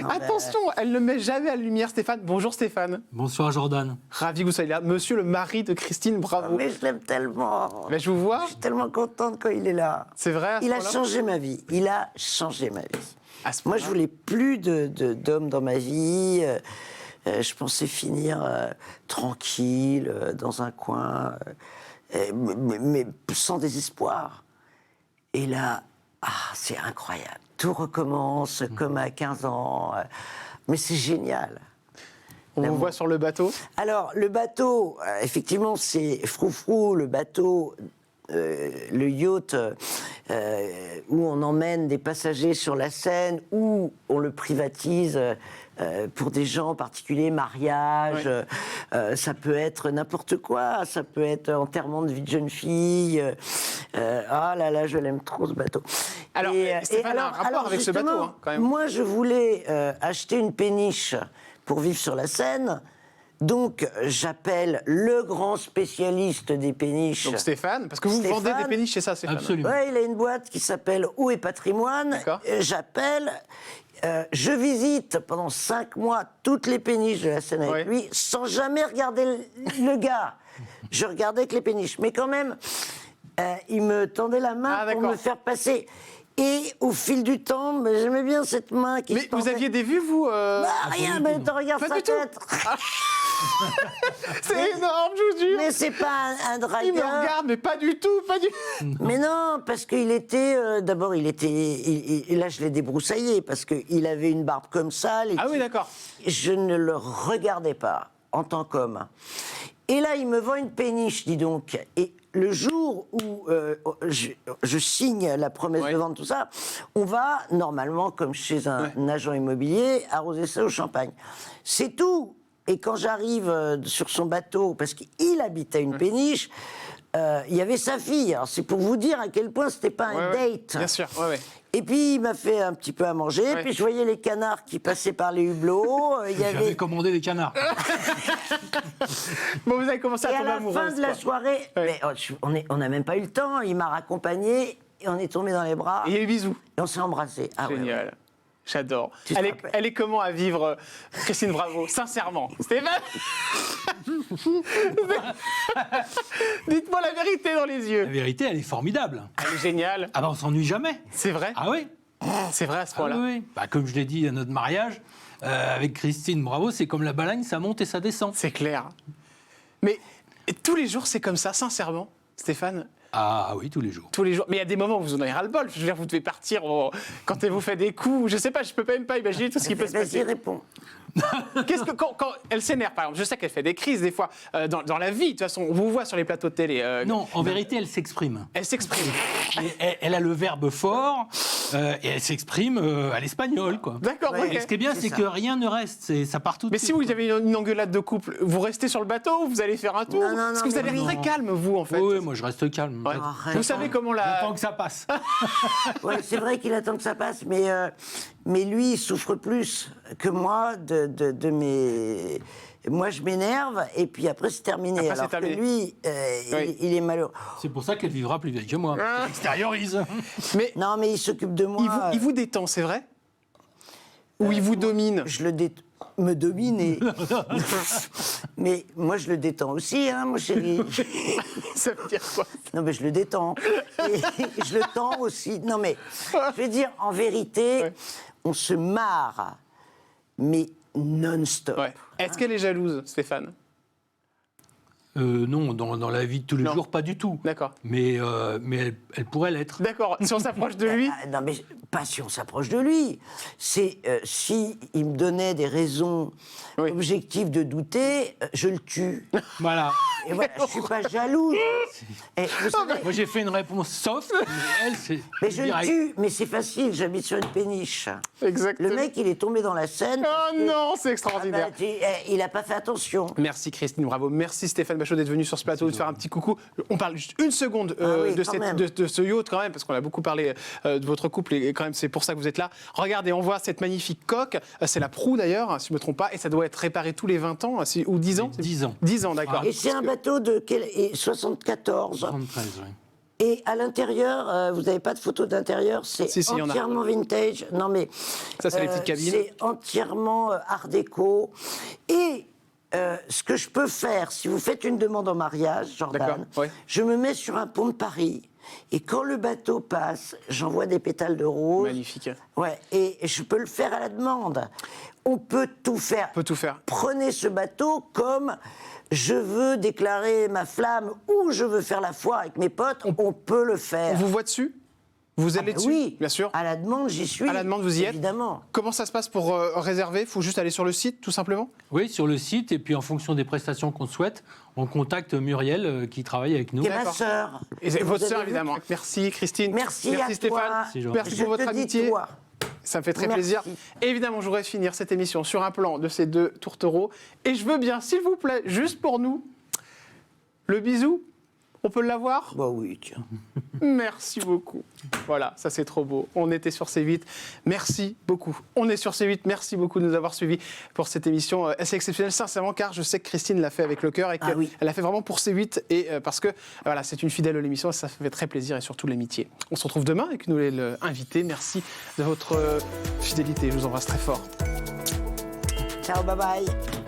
[SPEAKER 1] Attention, elle ne met jamais à la lumière Stéphane. Bonjour Stéphane.
[SPEAKER 4] Bonsoir Jordan.
[SPEAKER 1] Ravi que vous soyez là. Monsieur le mari de Christine Bravo.
[SPEAKER 2] Mais je l'aime tellement.
[SPEAKER 1] Mais je vous vois.
[SPEAKER 2] Je suis tellement contente quand il est là.
[SPEAKER 1] C'est vrai à ce
[SPEAKER 2] Il a
[SPEAKER 1] point-là
[SPEAKER 2] changé ma vie. Il a changé ma vie.
[SPEAKER 1] À ce
[SPEAKER 2] Moi,
[SPEAKER 1] point-là
[SPEAKER 2] je voulais plus d'hommes dans ma vie. Je pensais finir tranquille, dans un coin, mais sans désespoir. Et là, c'est incroyable. Tout recommence comme à 15 ans. Mais c'est génial.
[SPEAKER 1] On vous voit sur le bateau.
[SPEAKER 2] Alors, le bateau, effectivement, c'est Froufrou, le bateau, le yacht où on emmène des passagers sur la Seine, où on le privatise pour des gens particuliers, mariage, ça peut être n'importe quoi, ça peut être enterrement de vie de jeune fille. Ah là là, je l'aime trop ce bateau.
[SPEAKER 1] Alors, Stéphane a un rapport avec ce bateau, hein, quand même.
[SPEAKER 2] Moi, je voulais acheter une péniche pour vivre sur la Seine. Donc, j'appelle le grand spécialiste des péniches.
[SPEAKER 1] Donc Stéphane, parce que vous vendez des péniches, c'est ça Stéphane?
[SPEAKER 4] Absolument.
[SPEAKER 2] Ouais, il a une boîte qui s'appelle Eau et Patrimoine.
[SPEAKER 1] D'accord.
[SPEAKER 2] J'appelle, je visite pendant 5 mois toutes les péniches de la Seine avec
[SPEAKER 1] Oui.
[SPEAKER 2] lui, sans jamais regarder le gars. Je regardais que les péniches. Mais quand même, il me tendait la main pour
[SPEAKER 1] d'accord.
[SPEAKER 2] me faire passer. Et au fil du temps, j'aimais bien cette main qui
[SPEAKER 1] Mais
[SPEAKER 2] se
[SPEAKER 1] vous
[SPEAKER 2] tendait.
[SPEAKER 1] aviez des vues, vous
[SPEAKER 2] Rien, mais tu regardes
[SPEAKER 1] Pas
[SPEAKER 2] sa
[SPEAKER 1] du tout.
[SPEAKER 2] tête.
[SPEAKER 1] C'est énorme, je vous jure.
[SPEAKER 2] Mais c'est pas un dragueur.
[SPEAKER 1] Il me regarde, mais pas du tout, pas du
[SPEAKER 2] Mais non, parce qu'il était... D'abord, il était... et là, je l'ai débroussaillé, parce qu'il avait une barbe comme ça.
[SPEAKER 1] Ah oui, d'accord.
[SPEAKER 2] Je ne le regardais pas, en tant qu'homme. Et là, il me vend une péniche, dis donc. Et le jour où je signe la promesse de vente, tout ça, on va, normalement, comme chez un agent immobilier, arroser ça au champagne. C'est tout. Et quand j'arrive sur son bateau, parce qu'il habitait une péniche, il y avait sa fille. Alors, c'est pour vous dire à quel point c'était pas un date.
[SPEAKER 1] Bien sûr,
[SPEAKER 2] Et puis, il m'a fait un petit peu à manger. Puis, je voyais les canards qui passaient par les hublots. Il y
[SPEAKER 4] J'avais
[SPEAKER 2] avait...
[SPEAKER 4] commandé des canards.
[SPEAKER 1] Bon, vous avez commencé à
[SPEAKER 2] Et à
[SPEAKER 1] tomber
[SPEAKER 2] la
[SPEAKER 1] amoureuse.
[SPEAKER 2] fin de la
[SPEAKER 1] quoi.
[SPEAKER 2] soirée, mais, on n'a même pas eu le temps. Il m'a raccompagné et on est tombé dans les bras.
[SPEAKER 1] Et il y a eu bisous.
[SPEAKER 2] Et on s'est embrassés. Ah, ouais,
[SPEAKER 1] Génial.
[SPEAKER 2] ouais.
[SPEAKER 1] J'adore.
[SPEAKER 2] Tu te rappelles
[SPEAKER 1] Elle est comment à vivre, Christine Bravo, sincèrement? Stéphane. Dites-moi la vérité dans les
[SPEAKER 4] La
[SPEAKER 1] yeux.
[SPEAKER 4] vérité, elle est formidable.
[SPEAKER 1] Elle est géniale.
[SPEAKER 4] Ah bah on s'ennuie jamais.
[SPEAKER 1] C'est vrai?
[SPEAKER 4] Ah oui.
[SPEAKER 1] C'est vrai à ce
[SPEAKER 4] Ah
[SPEAKER 1] point-là.
[SPEAKER 4] oui. Bah, comme je l'ai dit à notre mariage, avec Christine Bravo, c'est comme la baleine, ça monte et ça descend.
[SPEAKER 1] C'est clair. Mais tous les jours, c'est comme ça, sincèrement, Stéphane?
[SPEAKER 4] Ah oui, tous les jours.
[SPEAKER 1] Tous les jours. Mais il y a des moments où vous en avez ras-le-bol. Je veux dire, vous devez partir quand elle vous fait des coups. Je sais pas, je peux même pas imaginer tout ce qui peut se
[SPEAKER 2] Vas-y,
[SPEAKER 1] passer.
[SPEAKER 2] réponds.
[SPEAKER 1] Qu'est-ce que quand elle s'énerve, par exemple, je sais qu'elle fait des crises des fois dans la vie. De toute façon, on vous voit sur les plateaux de télé.
[SPEAKER 4] Non, en vérité, elle s'exprime.
[SPEAKER 1] Elle s'exprime.
[SPEAKER 4] Elle a le verbe fort et elle s'exprime à l'espagnol, quoi.
[SPEAKER 1] D'accord,
[SPEAKER 2] Ouais.
[SPEAKER 1] ok.
[SPEAKER 4] Et ce qui est bien,
[SPEAKER 2] C'est
[SPEAKER 4] c'est
[SPEAKER 2] ça.
[SPEAKER 4] que rien ne reste. Ça part tout de
[SPEAKER 1] Mais
[SPEAKER 4] suite,
[SPEAKER 1] si vous
[SPEAKER 4] quoi.
[SPEAKER 1] avez une engueulade de couple, vous restez sur le bateau ou vous allez faire un tour?
[SPEAKER 2] Non, non,
[SPEAKER 1] Parce
[SPEAKER 2] non,
[SPEAKER 1] que vous
[SPEAKER 2] mais
[SPEAKER 1] avez l'air
[SPEAKER 2] lui-
[SPEAKER 1] très calme, vous, en fait.
[SPEAKER 4] Oui, moi je reste calme.
[SPEAKER 1] Ouais.
[SPEAKER 2] Arrête.
[SPEAKER 1] Vous savez comment
[SPEAKER 4] Le
[SPEAKER 1] la.
[SPEAKER 4] temps que ça passe.
[SPEAKER 2] Ouais, c'est vrai qu'il attend que ça passe, mais lui, il souffre plus que moi de mes... Moi, je m'énerve, et puis après, c'est terminé.
[SPEAKER 1] Après, c'est
[SPEAKER 2] Alors que
[SPEAKER 1] terminé.
[SPEAKER 2] lui,
[SPEAKER 1] Oui.
[SPEAKER 2] il est malheureux.
[SPEAKER 4] C'est pour ça qu'elle vivra plus vieille que moi.
[SPEAKER 1] Ah.
[SPEAKER 4] Extériorise.
[SPEAKER 1] Mais
[SPEAKER 2] Non, mais il s'occupe de moi.
[SPEAKER 1] il vous détend, c'est vrai? Ou il vous domine?
[SPEAKER 2] Je le me domine et... Mais moi, je le détends aussi, hein, mon chéri.
[SPEAKER 1] Ça veut dire quoi?
[SPEAKER 2] Non, mais je le détends. Et je le tends aussi. Non, mais je vais dire, en vérité,
[SPEAKER 1] Ouais.
[SPEAKER 2] on se marre, mais non-stop.
[SPEAKER 1] Ouais. Est-ce qu'elle est jalouse, Stéphane?
[SPEAKER 4] Non, dans la vie de tous les
[SPEAKER 1] Non.
[SPEAKER 4] jours, pas du tout.
[SPEAKER 1] D'accord.
[SPEAKER 4] Mais elle pourrait l'être.
[SPEAKER 1] D'accord. Si on s'approche de lui.
[SPEAKER 2] Non, mais pas si on s'approche de lui. C'est si il me donnait des raisons
[SPEAKER 1] Oui.
[SPEAKER 2] objectives de douter, je le tue.
[SPEAKER 4] Voilà.
[SPEAKER 2] Et voilà, je suis pas jalouse. Et vous savez,
[SPEAKER 4] Moi, j'ai fait une réponse soft, mais elle, c'est.
[SPEAKER 2] mais je le
[SPEAKER 4] direct.
[SPEAKER 2] tue, mais c'est facile, j'habite sur une péniche.
[SPEAKER 1] Exactement.
[SPEAKER 2] Le mec, il est tombé dans la Seine.
[SPEAKER 1] Oh non, c'est
[SPEAKER 2] Ah
[SPEAKER 1] extraordinaire.
[SPEAKER 2] bah, il a pas fait attention.
[SPEAKER 1] Merci Christine, bravo. Merci Stéphane. Bachot d'être venu sur ce plateau, de faire un petit coucou. On parle juste une seconde de ce yacht quand même, parce qu'on a beaucoup parlé de votre couple et quand même c'est pour ça que vous êtes là. Regardez, on voit cette magnifique coque, c'est la proue d'ailleurs, si je ne me trompe pas, et ça doit être réparé tous les 20 ans, ou 10 ans
[SPEAKER 4] 10 ans.
[SPEAKER 1] 10 ans, d'accord.
[SPEAKER 2] Et c'est un bateau de 74.
[SPEAKER 4] 73, oui.
[SPEAKER 2] Et à l'intérieur, vous n'avez pas de photo d'intérieur, c'est
[SPEAKER 1] Si, il y en a.
[SPEAKER 2] entièrement vintage. Non mais
[SPEAKER 1] Ça, c'est les petites cabines.
[SPEAKER 2] C'est entièrement art déco. Et ce que je peux faire, si vous faites une demande en mariage, Jordan,
[SPEAKER 1] ouais.
[SPEAKER 2] je me mets sur un pont de Paris. Et quand le bateau passe, j'envoie des pétales de rose.
[SPEAKER 1] Magnifique.
[SPEAKER 2] Ouais, et je peux le faire à la demande. On peut tout faire.
[SPEAKER 1] On peut tout faire.
[SPEAKER 2] Prenez ce bateau comme je veux déclarer ma flamme ou je veux faire la foire avec mes potes, on peut le faire.
[SPEAKER 1] On vous voit dessus? Vous allez dessus?
[SPEAKER 2] Oui,
[SPEAKER 1] Bien sûr.
[SPEAKER 2] À la demande, j'y suis.
[SPEAKER 1] À la demande, vous y êtes?
[SPEAKER 2] Évidemment.
[SPEAKER 1] Comment ça se passe pour réserver? Il faut juste aller sur le site, tout simplement?
[SPEAKER 4] Oui, sur le site, et puis en fonction des prestations qu'on souhaite, on contacte Muriel qui travaille avec nous.
[SPEAKER 2] Et ma sœur.
[SPEAKER 1] Et
[SPEAKER 2] Vous
[SPEAKER 1] votre
[SPEAKER 2] avez
[SPEAKER 1] sœur,
[SPEAKER 2] vu
[SPEAKER 1] évidemment. Merci, Christine.
[SPEAKER 2] Merci à
[SPEAKER 1] Stéphane.
[SPEAKER 2] toi.
[SPEAKER 4] C'est gentil.
[SPEAKER 1] Merci
[SPEAKER 2] Je
[SPEAKER 1] pour votre
[SPEAKER 2] te dis
[SPEAKER 1] amitié.
[SPEAKER 2] toi.
[SPEAKER 1] Ça me fait très
[SPEAKER 2] Merci.
[SPEAKER 1] plaisir. Évidemment, je voudrais finir cette émission sur un plan de ces deux tourtereaux. Et je veux bien, s'il vous plaît, juste pour nous, le bisou. On peut l'avoir?
[SPEAKER 2] Bah oui, tiens.
[SPEAKER 1] Merci beaucoup. Voilà, ça c'est trop beau. On était sur C8. Merci beaucoup. On est sur C8. Merci beaucoup de nous avoir suivis pour cette émission assez exceptionnelle, sincèrement, car je sais que Christine l'a fait avec le cœur et qu'elle l'a fait vraiment pour C8 et parce que voilà, c'est une fidèle de l'émission et ça fait très plaisir et surtout l'amitié. On se retrouve demain avec une nouvelle invitée. Merci de votre fidélité. Je vous embrasse très fort.
[SPEAKER 2] Ciao, bye bye.